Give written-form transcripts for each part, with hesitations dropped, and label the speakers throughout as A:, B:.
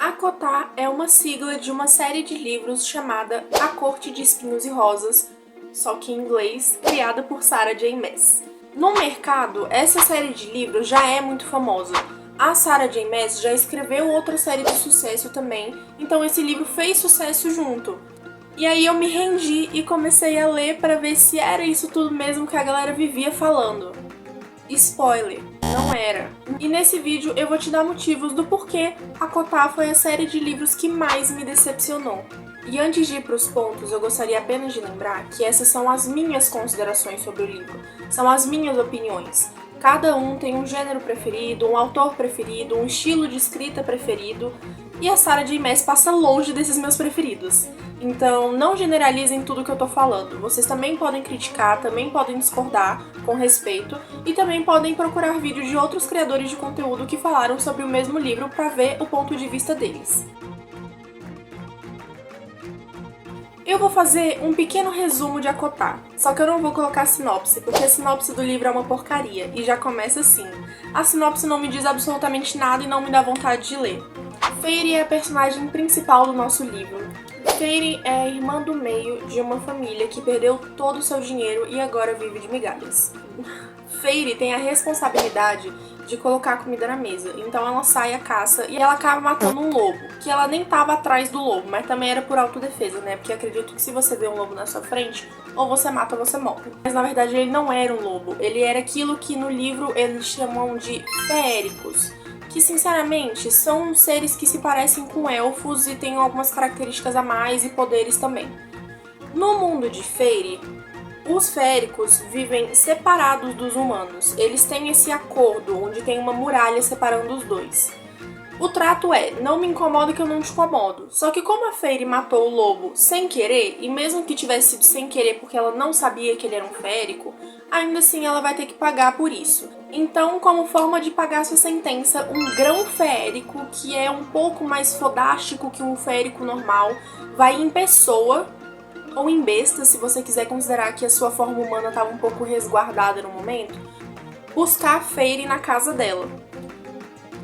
A: ACOTAR é uma sigla de uma série de livros chamada A Corte de Espinhos e Rosas, só que em inglês, criada por Sarah J. Maas. No mercado, essa série de livros já é muito famosa. A Sarah J. Maas já escreveu outra série de sucesso também, então esse livro fez sucesso junto. E aí eu me rendi e comecei a ler para ver se era isso tudo mesmo que a galera vivia falando. Spoiler, não era. E nesse vídeo eu vou te dar motivos do porquê ACOTAR foi a série de livros que mais me decepcionou. E antes de ir para os pontos, eu gostaria apenas de lembrar que essas são as minhas considerações sobre o livro, são as minhas opiniões. Cada um tem um gênero preferido, um autor preferido, um estilo de escrita preferido, e a Sarah J. Maas passa longe desses meus preferidos. Então, não generalizem tudo que eu tô falando. Vocês também podem criticar, também podem discordar, com respeito, e também podem procurar vídeos de outros criadores de conteúdo que falaram sobre o mesmo livro para ver o ponto de vista deles. Eu vou fazer um pequeno resumo de ACOTAR, só que eu não vou colocar sinopse, porque a sinopse do livro é uma porcaria, e já começa assim. A sinopse não me diz absolutamente nada e não me dá vontade de ler. Fairy é a personagem principal do nosso livro. Fairy é a irmã do meio de uma família que perdeu todo o seu dinheiro e agora vive de migalhas. Fairy tem a responsabilidade de colocar comida na mesa, então ela sai à caça e ela acaba matando um lobo, que ela nem tava atrás do lobo, mas também era por autodefesa, né? Porque acredito que se você vê um lobo na sua frente, ou você mata ou você morre. Mas na verdade ele não era um lobo, ele era aquilo que no livro eles chamam de feéricos, que sinceramente são seres que se parecem com elfos e têm algumas características a mais e poderes também. No mundo de Fairy, os feéricos vivem separados dos humanos. Eles têm esse acordo onde tem uma muralha separando os dois. O trato é, não me incomoda que eu não te incomodo. Só que como a Fairy matou o lobo sem querer, e mesmo que tivesse sido sem querer porque ela não sabia que ele era um feérico, ainda assim ela vai ter que pagar por isso. Então, como forma de pagar sua sentença, um grão feérico, que é um pouco mais fodástico que um feérico normal, vai em pessoa, ou em besta, se você quiser considerar que a sua forma humana estava um pouco resguardada no momento, buscar a Fairy na casa dela.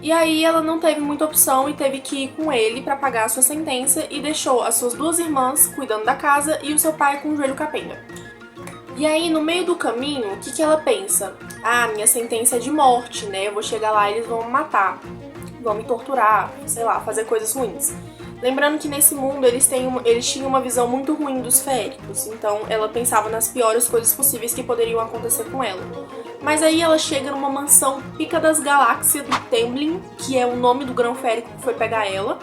A: E aí ela não teve muita opção e teve que ir com ele para pagar a sua sentença e deixou as suas duas irmãs cuidando da casa e o seu pai com o joelho capenga. E aí, no meio do caminho, o que ela pensa? Ah, minha sentença é de morte, né? Eu vou chegar lá e eles vão me matar, vão me torturar, sei lá, fazer coisas ruins. Lembrando que nesse mundo eles tinham uma visão muito ruim dos feéricos, então ela pensava nas piores coisas possíveis que poderiam acontecer com ela. Mas aí ela chega numa mansão pica das galáxias do Temblin, que é o nome do grão feérico que foi pegar ela,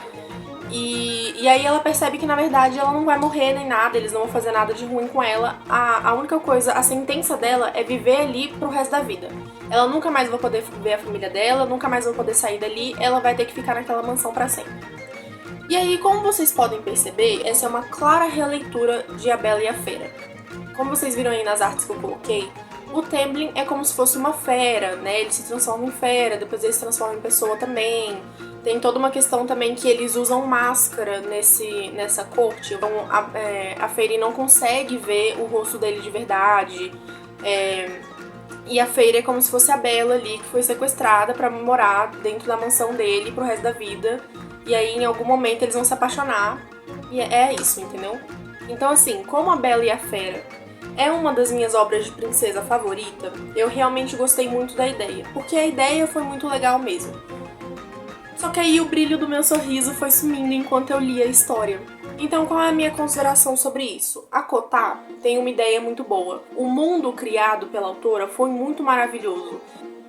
A: e aí ela percebe que na verdade ela não vai morrer nem nada, eles não vão fazer nada de ruim com ela. A única coisa, a sentença dela é viver ali pro resto da vida. Ela nunca mais vai poder ver a família dela, nunca mais vai poder sair dali, ela vai ter que ficar naquela mansão pra sempre. E aí, como vocês podem perceber, essa é uma clara releitura de A Bela e a Fera. Como vocês viram aí nas artes que eu coloquei, o Temblin é como se fosse uma fera, né? Ele se transforma em fera, depois ele se transforma em pessoa também. Tem toda uma questão também que eles usam máscara nessa corte. Então a Fairy não consegue ver o rosto dele de verdade. E a Fairy é como se fosse a Bela ali, que foi sequestrada pra morar dentro da mansão dele pro resto da vida. E aí, em algum momento, eles vão se apaixonar. E é isso, entendeu? Então, assim, como A Bela e a Fera é uma das minhas obras de princesa favorita, eu realmente gostei muito da ideia. Porque a ideia foi muito legal mesmo. Só que aí o brilho do meu sorriso foi sumindo enquanto eu lia a história. Então, qual é a minha consideração sobre isso? ACOTAR tem uma ideia muito boa. O mundo criado pela autora foi muito maravilhoso.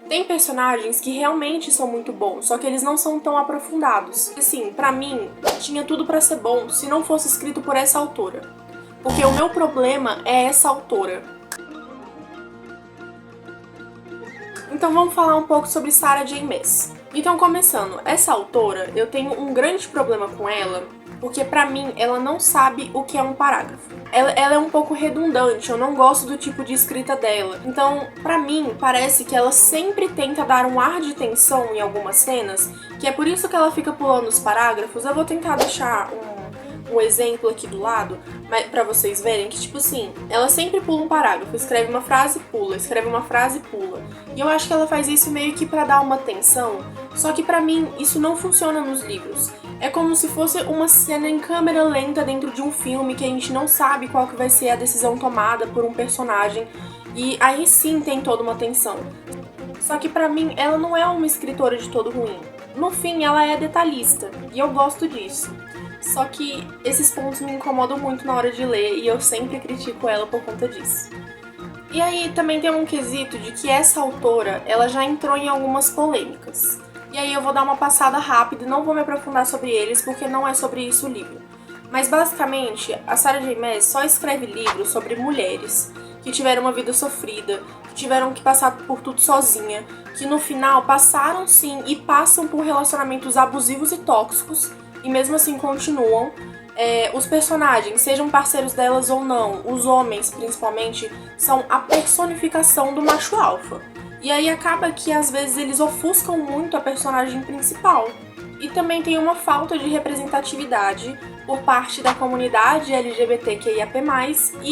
A: Tem personagens que realmente são muito bons, só que eles não são tão aprofundados. Assim, pra mim, tinha tudo pra ser bom se não fosse escrito por essa autora. Porque o meu problema é essa autora. Então vamos falar um pouco sobre Sarah J. Maas. Então, começando, essa autora, eu tenho um grande problema com ela, porque pra mim, ela não sabe o que é um parágrafo. Ela é um pouco redundante, eu não gosto do tipo de escrita dela. Então, pra mim, parece que ela sempre tenta dar um ar de tensão em algumas cenas, que é por isso que ela fica pulando os parágrafos. Eu vou tentar deixar um exemplo aqui do lado, pra vocês verem que, tipo assim, ela sempre pula um parágrafo, escreve uma frase, pula, escreve uma frase, pula. E eu acho que ela faz isso meio que pra dar uma tensão, só que pra mim isso não funciona nos livros. É como se fosse uma cena em câmera lenta dentro de um filme que a gente não sabe qual que vai ser a decisão tomada por um personagem, e aí sim tem toda uma tensão. Só que pra mim ela não é uma escritora de todo ruim. No fim, ela é detalhista, e eu gosto disso. Só que esses pontos me incomodam muito na hora de ler, e eu sempre critico ela por conta disso. E aí também tem um quesito de que essa autora, ela já entrou em algumas polêmicas. E aí eu vou dar uma passada rápida e não vou me aprofundar sobre eles, porque não é sobre isso o livro. Mas basicamente, a Sarah J. Maas só escreve livros sobre mulheres que tiveram uma vida sofrida, que tiveram que passar por tudo sozinha, que no final passaram sim e passam por relacionamentos abusivos e tóxicos, e mesmo assim continuam. Os personagens, sejam parceiros delas ou não, os homens principalmente, são a personificação do macho alfa. E aí acaba que às vezes eles ofuscam muito a personagem principal. E também tem uma falta de representatividade por parte da comunidade LGBTQIAP+, e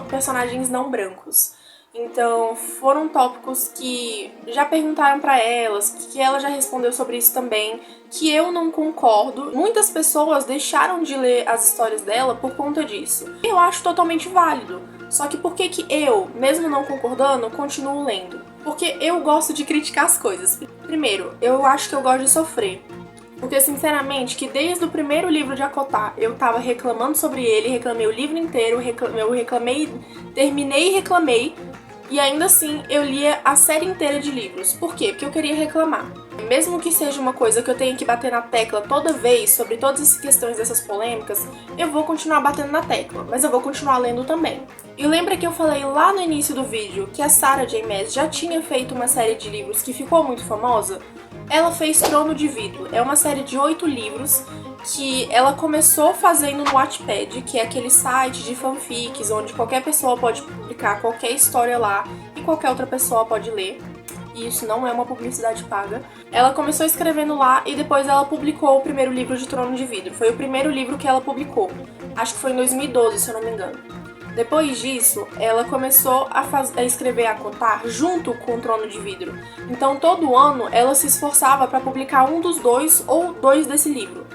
A: personagens não brancos. Então, foram tópicos que já perguntaram pra elas, que ela já respondeu sobre isso também, que eu não concordo. Muitas pessoas deixaram de ler as histórias dela por conta disso. Eu acho totalmente válido. Só que por que eu, mesmo não concordando, continuo lendo? Porque eu gosto de criticar as coisas. Primeiro, eu acho que eu gosto de sofrer. Porque, sinceramente, que desde o primeiro livro de ACOTAR eu tava reclamando sobre ele, reclamei o livro inteiro, eu reclamei, terminei e reclamei, e ainda assim eu lia a série inteira de livros. Por quê? Porque eu queria reclamar. Mesmo que seja uma coisa que eu tenha que bater na tecla toda vez sobre todas essas questões dessas polêmicas, eu vou continuar batendo na tecla, mas eu vou continuar lendo também. E lembra que eu falei lá no início do vídeo que a Sarah J. Maas já tinha feito uma série de livros que ficou muito famosa? Ela fez Trono de Vidro. É uma série de 8 livros que ela começou fazendo no Wattpad, que é aquele site de fanfics onde qualquer pessoa pode publicar qualquer história lá e qualquer outra pessoa pode ler. E isso não é uma publicidade paga. Ela começou escrevendo lá e depois ela publicou o primeiro livro de Trono de Vidro. Foi o primeiro livro que ela publicou. Acho que foi em 2012, se eu não me engano. Depois disso, ela começou a escrever ACOTAR junto com o Trono de Vidro. Então, todo ano, ela se esforçava para publicar um dos dois ou dois desse livro.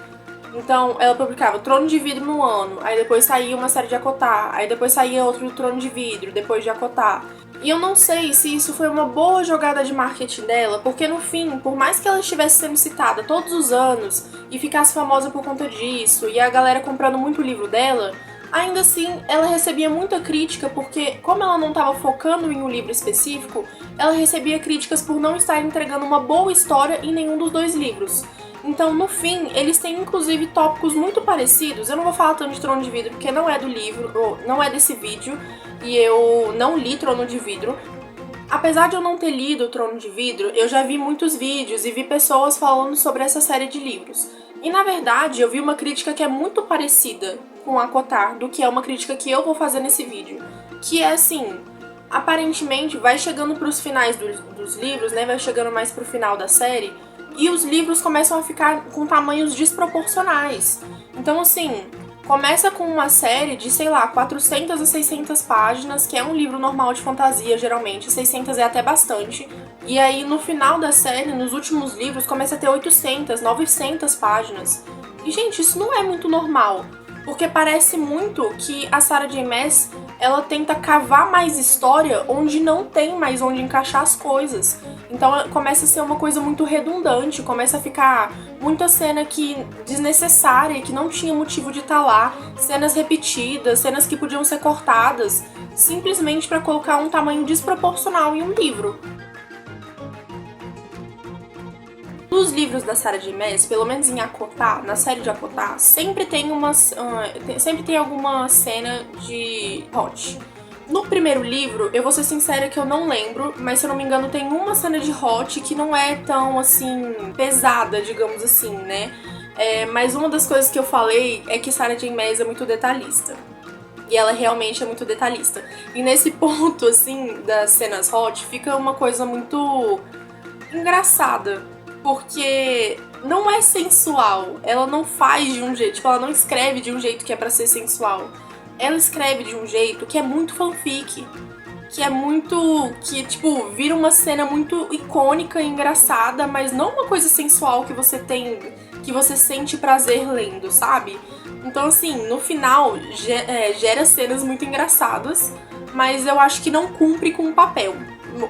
A: Então, ela publicava Trono de Vidro no ano, aí depois saía uma série de ACOTAR, aí depois saía outro Trono de Vidro, depois de ACOTAR. E eu não sei se isso foi uma boa jogada de marketing dela, porque no fim, por mais que ela estivesse sendo citada todos os anos e ficasse famosa por conta disso, e a galera comprando muito o livro dela, ainda assim, ela recebia muita crítica porque, como ela não estava focando em um livro específico, ela recebia críticas por não estar entregando uma boa história em nenhum dos dois livros. Então, no fim, eles têm inclusive tópicos muito parecidos. Eu não vou falar tanto de Trono de Vidro porque não é do livro, ou não é desse vídeo, e eu não li Trono de Vidro. Apesar de eu não ter lido Trono de Vidro, eu já vi muitos vídeos e vi pessoas falando sobre essa série de livros. E na verdade, eu vi uma crítica que é muito parecida com a ACOTAR do que é uma crítica que eu vou fazer nesse vídeo. Que é assim, aparentemente vai chegando pros finais dos livros, né? Vai chegando mais pro final da série, e os livros começam a ficar com tamanhos desproporcionais. Então assim, começa com uma série de, sei lá, 400 a 600 páginas, que é um livro normal de fantasia, geralmente. 600 é até bastante. E aí, no final da série, nos últimos livros, começa a ter 800, 900 páginas. E, gente, isso não é muito normal. Porque parece muito que a Sarah J. Maas, ela tenta cavar mais história onde não tem mais onde encaixar as coisas. Então começa a ser uma coisa muito redundante, começa a ficar muita cena desnecessária, que não tinha motivo de estar lá, cenas repetidas, cenas que podiam ser cortadas, simplesmente para colocar um tamanho desproporcional em um livro. Nos livros da Sarah J. Maas, pelo menos em ACOTAR, na série de ACOTAR, sempre tem alguma cena de hot. No primeiro livro, eu vou ser sincera que eu não lembro, mas se eu não me engano tem uma cena de hot que não é tão, assim, pesada, digamos assim, né? Mas uma das coisas que eu falei é que Sarah J. Maas é muito detalhista. E ela realmente é muito detalhista. E nesse ponto, assim, das cenas hot, fica uma coisa muito engraçada. Porque não é sensual. Ela não faz de um jeito, tipo, ela não escreve de um jeito que é pra ser sensual. Ela escreve de um jeito que é muito fanfic. Que é muito... que, tipo, vira uma cena muito icônica e engraçada, mas não uma coisa sensual que você tem... que você sente prazer lendo, sabe? Então, assim, no final, gera cenas muito engraçadas, mas eu acho que não cumpre com o papel.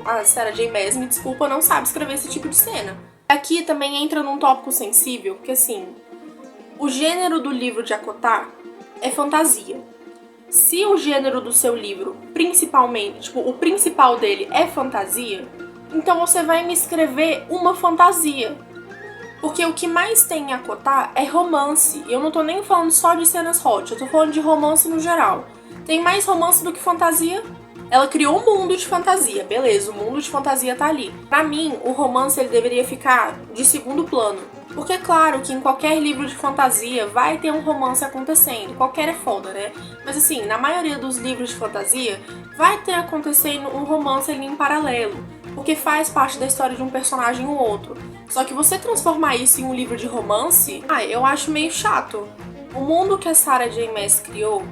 A: A Sarah J. Maas, me desculpa, não sabe escrever esse tipo de cena. Aqui também entra num tópico sensível, porque, assim, o gênero do livro de ACOTAR é fantasia. Se o gênero do seu livro, principalmente, tipo, o principal dele é fantasia, então você vai me escrever uma fantasia. Porque o que mais tem em ACOTAR é romance. Eu não tô nem falando só de cenas hot, eu tô falando de romance no geral. Tem mais romance do que fantasia? Ela criou um mundo de fantasia, beleza, o mundo de fantasia tá ali. Pra mim, o romance ele deveria ficar de segundo plano. Porque é claro que em qualquer livro de fantasia vai ter um romance acontecendo. Qualquer é foda, né? Mas assim, na maioria dos livros de fantasia, vai ter acontecendo um romance ali em paralelo. Porque faz parte da história de um personagem ou outro. Só que você transformar isso em um livro de romance, eu acho meio chato. O mundo que a Sarah J. Maas criou,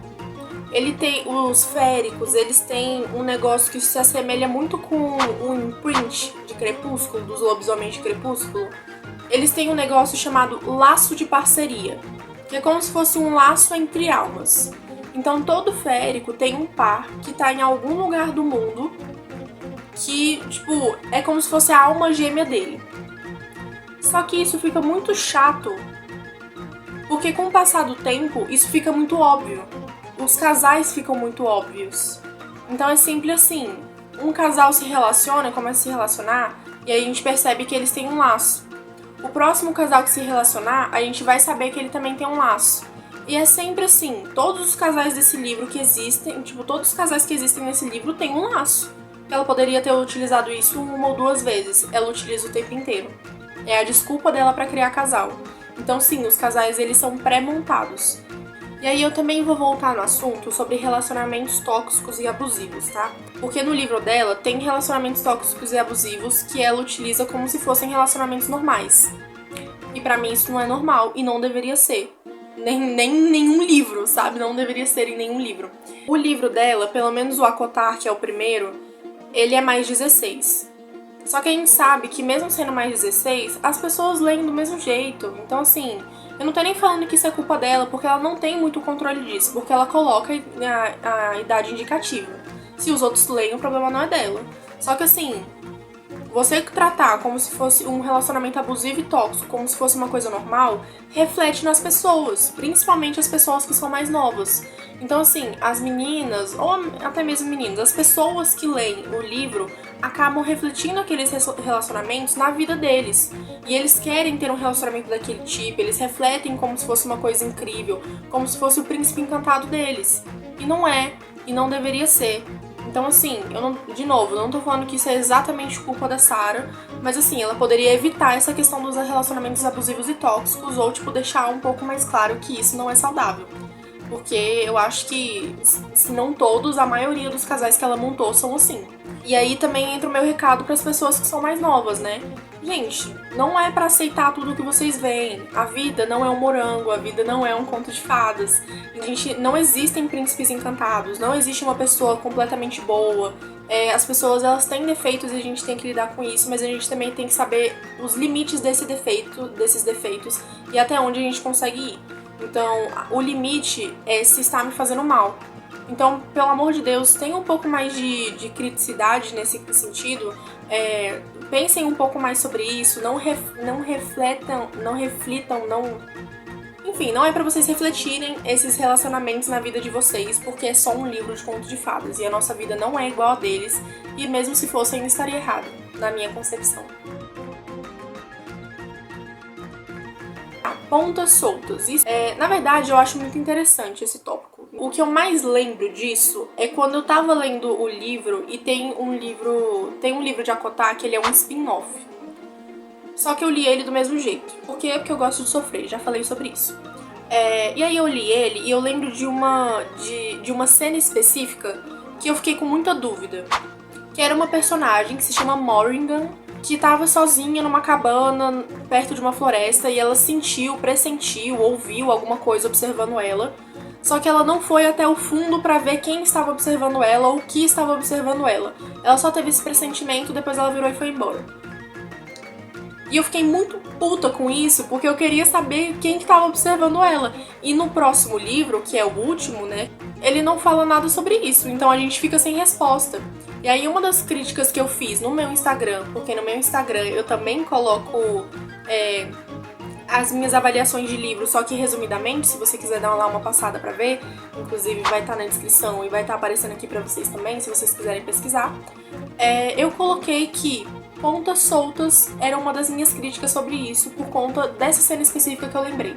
A: ele tem os féricos, eles têm um negócio que se assemelha muito com o imprint de Crepúsculo, dos lobisomens de Crepúsculo. Eles têm um negócio chamado laço de parceria, que é como se fosse um laço entre almas. Então todo férico tem um par que tá em algum lugar do mundo que, tipo, é como se fosse a alma gêmea dele. Só que isso fica muito chato, porque com o passar do tempo, isso fica muito óbvio. Os casais ficam muito óbvios. Então é simples assim, um casal se relaciona, começa a se relacionar, e aí a gente percebe que eles têm um laço. O próximo casal que se relacionar, a gente vai saber que ele também tem um laço. E é sempre assim, todos os casais desse livro que existem, tipo, todos os casais que existem nesse livro têm um laço. Ela poderia ter utilizado isso uma ou duas vezes, ela utiliza o tempo inteiro. É a desculpa dela pra criar casal. Então sim, os casais eles são pré-montados. E aí eu também vou voltar no assunto sobre relacionamentos tóxicos e abusivos, tá? Porque no livro dela tem relacionamentos tóxicos e abusivos que ela utiliza como se fossem relacionamentos normais. E pra mim isso não é normal e não deveria ser. Nem nenhum livro, sabe? Não deveria ser em nenhum livro. O livro dela, pelo menos o ACOTAR, que é o primeiro, ele é mais 16. Só que a gente sabe que mesmo sendo mais 16, as pessoas leem do mesmo jeito. Então assim, eu não tô nem falando que isso é culpa dela, porque ela não tem muito controle disso, porque ela coloca a idade indicativa. Se os outros leem, o problema não é dela. Só que assim, você tratar como se fosse um relacionamento abusivo e tóxico, como se fosse uma coisa normal, reflete nas pessoas, principalmente as pessoas que são mais novas. Então assim, as meninas, ou até mesmo meninos, as pessoas que leem o livro acabam refletindo aqueles relacionamentos na vida deles. E eles querem ter um relacionamento daquele tipo, eles refletem como se fosse uma coisa incrível, como se fosse o príncipe encantado deles. E não é, e não deveria ser. Então assim, de novo, eu não tô falando que isso é exatamente culpa da Sarah, mas assim, ela poderia evitar essa questão dos relacionamentos abusivos e tóxicos, ou tipo, deixar um pouco mais claro que isso não é saudável. Porque eu acho que, se não todos, a maioria dos casais que ela montou são assim. E aí também entra o meu recado para as pessoas que são mais novas, né? Gente, não é para aceitar tudo que vocês veem. A vida não é um morango, a vida não é um conto de fadas. Não existem príncipes encantados, não existe uma pessoa completamente boa. As pessoas, elas têm defeitos e a gente tem que lidar com isso, mas a gente também tem que saber os limites desses defeitos e até onde a gente consegue ir. Então, o limite é se está me fazendo mal. Então, pelo amor de Deus, tenham um pouco mais de criticidade nesse sentido. Pensem um pouco mais sobre isso. Não reflitam. Enfim, não é pra vocês refletirem esses relacionamentos na vida de vocês, porque é só um livro de conto de fadas. E a nossa vida não é igual a deles. E mesmo se fosse, ainda estaria errado, na minha concepção. Pontas soltas. Na verdade, eu acho muito interessante esse tópico. O que eu mais lembro disso é quando eu tava lendo o livro e tem um livro de ACOTAR que ele é um spin-off. Só que eu li ele do mesmo jeito. Por quê? Porque eu gosto de sofrer, já falei sobre isso. E aí eu li ele e eu lembro de uma cena específica que eu fiquei com muita dúvida. Que era uma personagem que se chama Morrigan. que estava sozinha numa cabana perto de uma floresta e ela pressentiu, ouviu alguma coisa observando ela. Só que ela não foi até o fundo pra ver quem estava observando ela ou o que estava observando ela. Ela só teve esse pressentimento, depois ela virou e foi embora. E eu fiquei muito puta com isso, porque eu queria saber quem que estava observando ela. E no próximo livro, que é o último, né, ele não fala nada sobre isso, então a gente fica sem resposta. E aí uma das críticas que eu fiz no meu Instagram, porque no meu Instagram eu também coloco as minhas avaliações de livros, só que resumidamente, se você quiser dar lá uma passada pra ver, inclusive vai estar na descrição e vai estar aparecendo aqui pra vocês também, se vocês quiserem pesquisar, eu coloquei que pontas soltas era uma das minhas críticas sobre isso, por conta dessa cena específica que eu lembrei,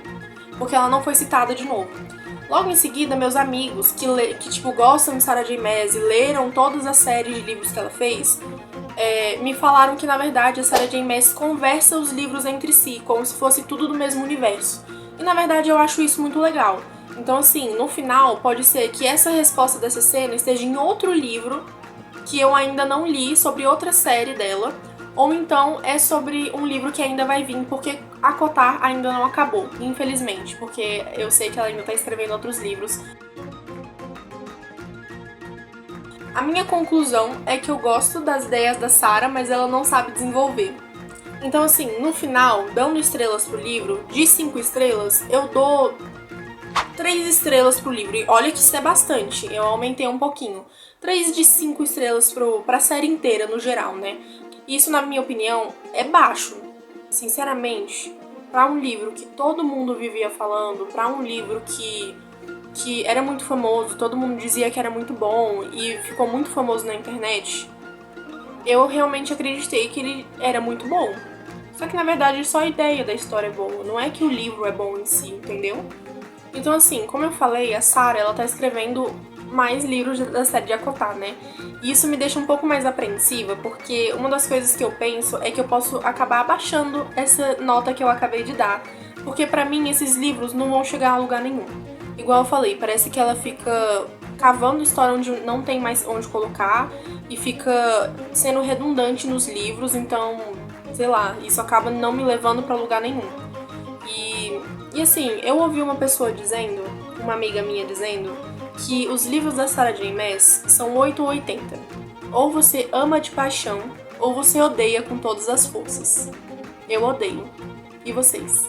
A: porque ela não foi citada de novo. Logo em seguida, meus amigos que gostam de Sarah J. Maas e leram todas as séries de livros que ela fez, me falaram que, na verdade, a Sarah J. Maas conversa os livros entre si, como se fosse tudo do mesmo universo. E, na verdade, eu acho isso muito legal. Então, assim, no final, pode ser que essa resposta dessa cena esteja em outro livro que eu ainda não li, sobre outra série dela, ou então é sobre um livro que ainda vai vir, porque a Kotar ainda não acabou, infelizmente, porque eu sei que ela ainda tá escrevendo outros livros. A minha conclusão é que eu gosto das ideias da Sarah, mas ela não sabe desenvolver. Então, assim, no final, dando estrelas pro livro, de 5 estrelas, eu dou 3 estrelas pro livro. E olha que isso é bastante, eu aumentei um pouquinho. 3 de 5 estrelas pra série inteira, no geral, né? Isso, na minha opinião, é baixo. Sinceramente, pra um livro que todo mundo vivia falando, pra um livro que era muito famoso, todo mundo dizia que era muito bom e ficou muito famoso na internet, eu realmente acreditei que ele era muito bom. Só que, na verdade, só a ideia da história é boa, não é que o livro é bom em si, entendeu? Então, assim, como eu falei, a Sarah, ela tá escrevendo mais livros da série de ACOTAR, né? E isso me deixa um pouco mais apreensiva, porque uma das coisas que eu penso é que eu posso acabar abaixando essa nota que eu acabei de dar, porque pra mim esses livros não vão chegar a lugar nenhum. Igual eu falei, parece que ela fica cavando história onde não tem mais onde colocar e fica sendo redundante nos livros, então, sei lá, isso acaba não me levando pra lugar nenhum. E assim, eu ouvi uma pessoa dizendo, uma amiga minha dizendo, que os livros da Sarah J. Maas são 8 ou 80. Ou você ama de paixão, ou você odeia com todas as forças. Eu odeio. E vocês?